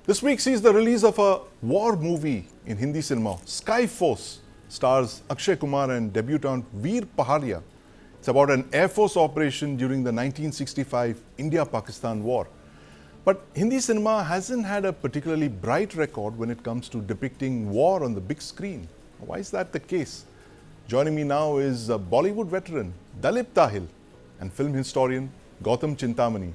This week sees the release of a war movie in Hindi cinema. Sky Force stars Akshay Kumar and debutant Veer Paharia. It's about an Air Force operation during the 1965 India-Pakistan war. But Hindi cinema hasn't had a particularly bright record when it comes to depicting war on the big screen. Why is that the case? Joining me now is a Bollywood veteran, Dalip Tahil, and film historian Gautam Chintamani.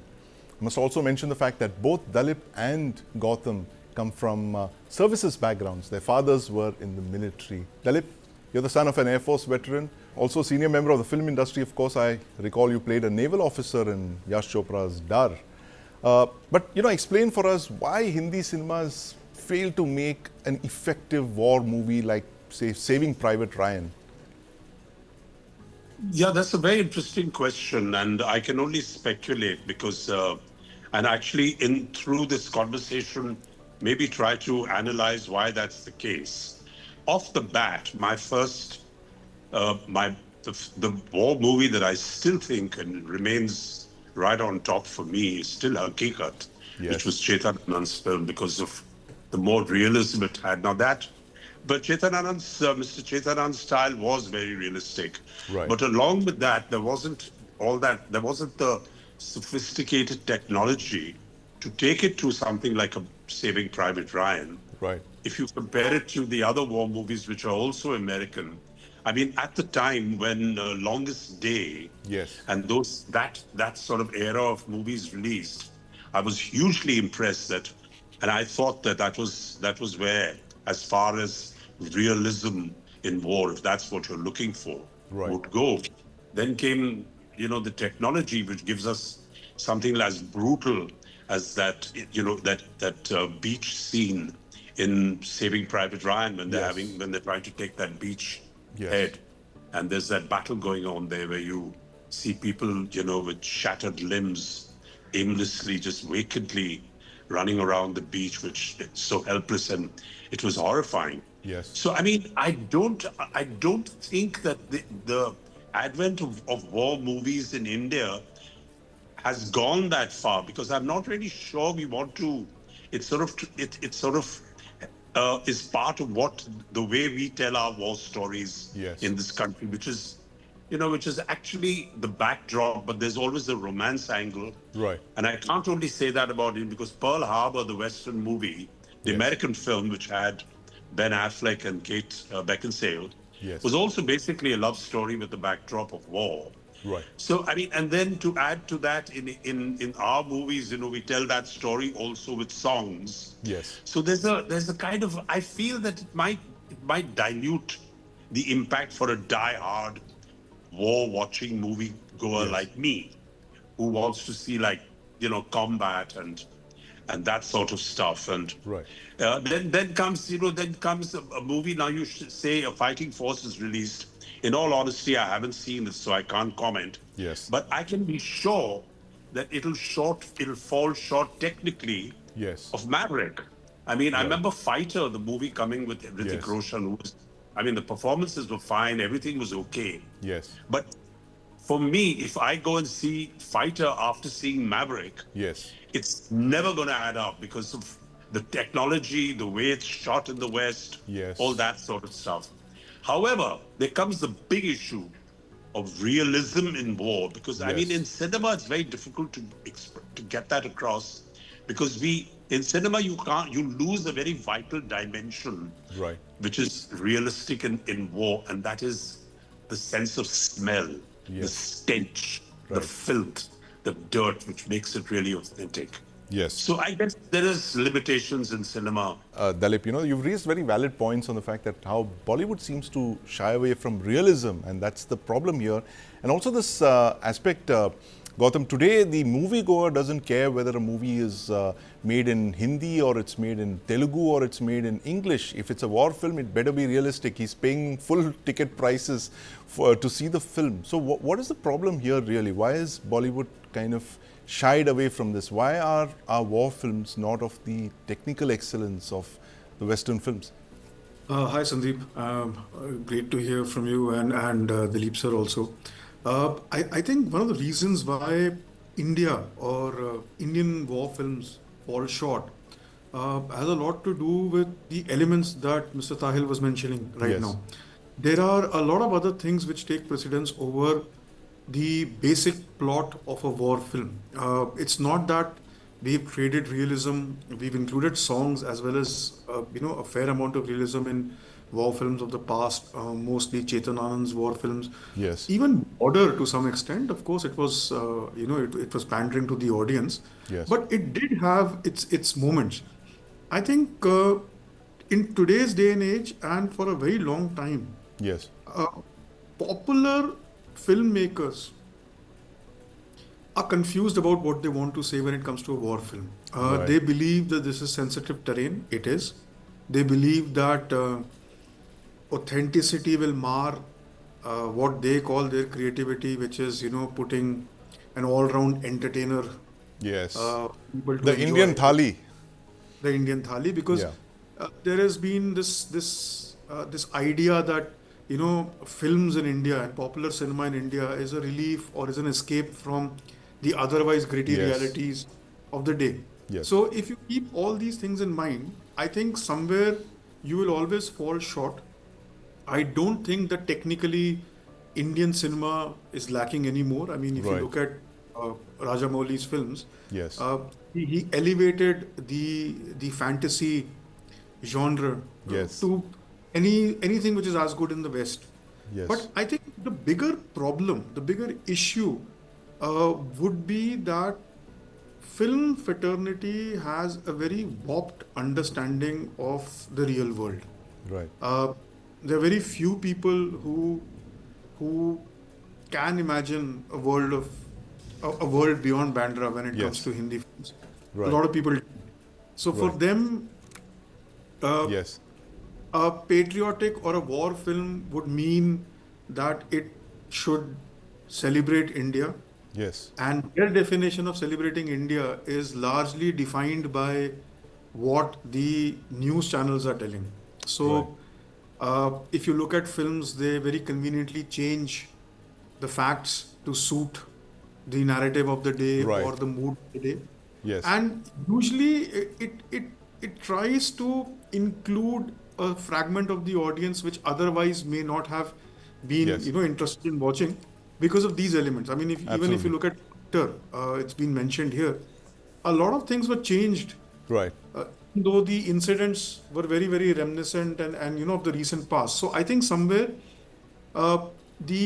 I must also mention the fact that both Dalip and Gautam come from services backgrounds. Their fathers were in the military. Dalip, you're the son of an Air Force veteran, also senior member of the film industry. Of course, I recall you played a naval officer in Yash Chopra's Dar. But explain for us why Hindi cinemas fail to make an effective war movie like, say, Saving Private Ryan. Yeah, that's a very interesting question, and I can only speculate because, and actually, through this conversation, maybe try to analyze why that's the case. Off the bat, my first, the war movie that I still think and remains right on top for me is still Hakikat, which was Chetan Anand's film because of the more realism it had. Now but Mr. Chetanand's style was very realistic. Right. But along with that, there wasn't the sophisticated technology to take it to something like a Saving Private Ryan. Right. If you compare it to the other war movies, which are also American, I mean, at the time when Longest Day and that sort of era of movies released, I was hugely impressed and I thought that was where, as far as realism in war, if that's what you're looking for, would go. Then came, the technology, which gives us something as brutal as that beach scene in Saving Private Ryan when they're trying to take that beach head, and there's that battle going on there where you see people, with shattered limbs, aimlessly, just vacantly running around the beach, which is so helpless, and it was horrifying. Yes. So I mean, I don't think that the advent of war movies in India has gone that far, because I'm not really sure we want to. It's sort of is part of the way we tell our war stories in this country, which is actually the backdrop, but there's always the romance angle. Right. And I can't only say that about it because Pearl Harbor, the Western movie, the American film, which had Ben Affleck and Kate Beckinsale, was also basically a love story with the backdrop of war. Right. So, I mean, and then to add to that, in our movies, we tell that story also with songs. Yes. So there's a kind of, I feel that it might dilute the impact for a die-hard war-watching movie goer like me, who wants to see combat and that sort of stuff. And then comes a movie. Now you should say A Fighting Force is released. In all honesty, I haven't seen it, so I can't comment. Yes. But I can be sure that it'll fall short technically of Maverick. I mean, I remember Fighter, the movie coming with Hrithik Roshan. The performances were fine. Everything was okay. Yes. But for me, if I go and see Fighter after seeing Maverick, it's never going to add up because of the technology, the way it's shot in the West, all that sort of stuff. However, there comes the big issue of realism in war, because I mean, in cinema, it's very difficult to get that across, because in cinema you lose a very vital dimension, which is realistic in war, and that is the sense of smell, the stench, the filth, the dirt, which makes it really authentic. Yes. So I guess there is limitations in cinema. Dalip, you've raised very valid points on the fact that how Bollywood seems to shy away from realism, and that's the problem here. And also this aspect, Gautam, today the moviegoer doesn't care whether a movie is made in Hindi or it's made in Telugu or it's made in English. If it's a war film, it better be realistic. He's paying full ticket prices to see the film. So what is the problem here really? Why is Bollywood kind of shied away from this? Why are our war films not of the technical excellence of the Western films? Hi Sandeep, great to hear from you and Dilip sir also. I think one of the reasons why India or Indian war films fall short has a lot to do with the elements that Mr. Tahil was mentioning right Yes. now. There are a lot of other things which take precedence over the basic plot of a war film. It's not that we've created realism, we've included songs as well as a fair amount of realism in war films of the past, mostly Chetan Anand's war films. Yes. Even Border to some extent, of course, it was it was pandering to the audience, Yes. but it did have its moments. I think in today's day and age, and for a very long time, Yes. uh, popular filmmakers are confused about what they want to say when it comes to a war film. Right. They believe that this is sensitive terrain. It is. They believe that authenticity will mar what they call their creativity, which is putting an all-round entertainer Yes. people to The Indian enjoy thali. the Indian thali, because Yeah. there has been this idea that films in India and popular cinema in India is a relief or is an escape from the otherwise gritty Yes. realities of the day. Yes. So if you keep all these things in mind, I think somewhere you will always fall short. I don't think that technically Indian cinema is lacking anymore. I mean, if you Right. look at Rajamouli's films, Yes. uh, he elevated the fantasy genre Yes. to anything which is as good in the West. Yes. But I think the bigger problem, the bigger issue, would be that film fraternity has a very warped understanding of the real world. Right. Uh, there are very few people who can imagine a world beyond Bandra when it comes Yes. to Hindi films. A Right. lot of people don't. So for Right. them, uh, Yes. a patriotic or a war film would mean that it should celebrate India. Yes. And their definition of celebrating India is largely defined by what the news channels are telling. Right. So, if you look at films, they very conveniently change the facts to suit the narrative of the day or Right. the mood of the day. Yes. And usually it tries to include a fragment of the audience which otherwise may not have been Yes. interested in watching because of these elements. I mean, even if you Absolutely. look at Twitter, it's been mentioned here, a lot of things were changed, Right. though the incidents were very, very reminiscent and of the recent past. So I think somewhere uh, the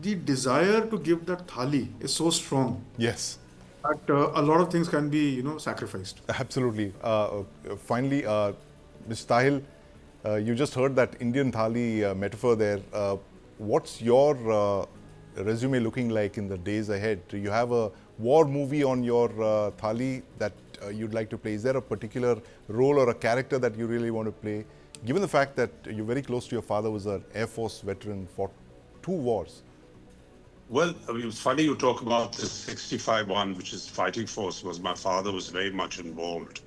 the desire to give that thali is so strong Yes. that a lot of things can be sacrificed. Absolutely. Finally, Ms. Tahil, you just heard that Indian thali metaphor there. What's your resume looking like in the days ahead? Do you have a war movie on your thali that you'd like to play? Is there a particular role or a character that you really want to play? Given the fact that you're very close to your father, who was an Air Force veteran, fought 2 wars. Well, I mean, it's funny you talk about the 65 one, which is fighting force, was my father was very much involved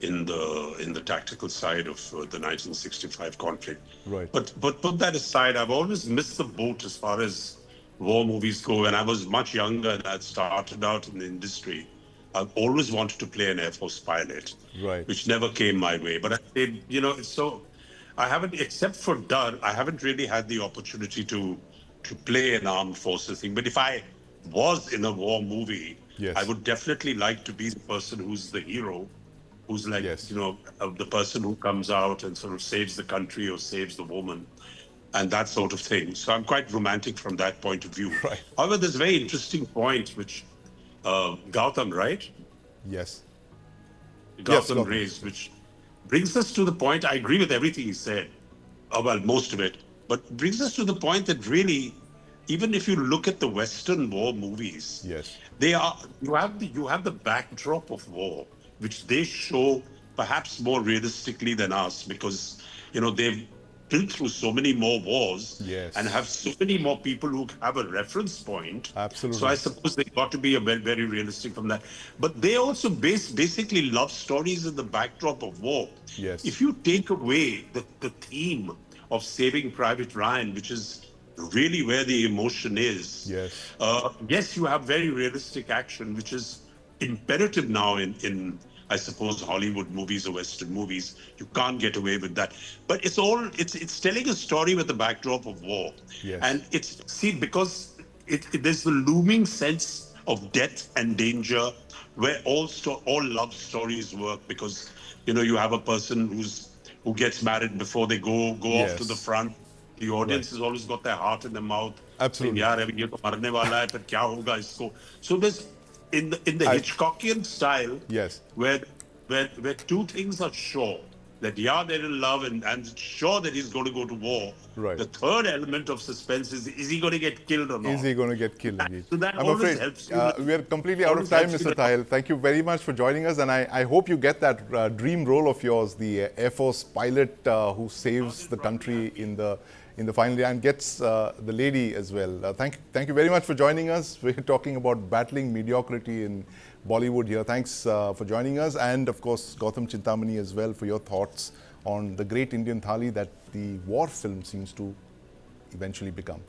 in the tactical side of the 1965 conflict. Right. But put that aside, I've always missed the boat as far as war movies go. When I was much younger and I'd started out in the industry, I've always wanted to play an Air Force pilot, Right. which never came my way. But I did, it's so I haven't, except for Dar, I haven't really had the opportunity to play an armed forces thing. But if I was in a war movie, Yes. I would definitely like to be the person who's the hero, who's like, Yes. the person who comes out and sort of saves the country or saves the woman and that sort of thing. So I'm quite romantic from that point of view. Right. However, there's a very interesting point which Gautam, right? Yes. Yes, Gautam Gautam. raised, which brings us to the point. I agree with everything he said, well, most of it, but brings us to the point that really, even if you look at the Western war movies, Yes. they are you have the backdrop of war, which they show perhaps more realistically than us because they've been through so many more wars Yes. and have so many more people who have a reference point. Absolutely. So I suppose they got to be a very, very realistic from that. But they also basically love stories in the backdrop of war. Yes. If you take away the theme of Saving Private Ryan, which is really where the emotion is, Yes. yes, you have very realistic action, which is imperative now in I suppose, Hollywood movies or Western movies. You can't get away with that. But it's telling a story with the backdrop of war. Yes. And because there's the looming sense of death and danger where all love stories work, because you have a person who gets married before they go off to the Yes. front. The audience Right. has always got their heart in their mouth, saying, Absolutely. "Yaar, ab ye to marne wala hai, phir kya hoga isko?" So there's in the I, Hitchcockian style, yes. where two things are sure, that yeah, they're in love, and sure that he's going to go to war. Right. The third element of suspense is he going to get killed or Is not? he going to get killed That, indeed? so that I'm always afraid helps you. we are completely out of Always time, helps you. Mr. Tahil. Thank you very much for joining us, and I hope you get that dream role of yours, the Air Force pilot who saves the country in the final year and gets the lady as well. Thank you very much for joining us. We're talking about battling mediocrity in Bollywood here. Thanks for joining us, and of course Gautam Chintamani as well for your thoughts on the great Indian thali that the war film seems to eventually become.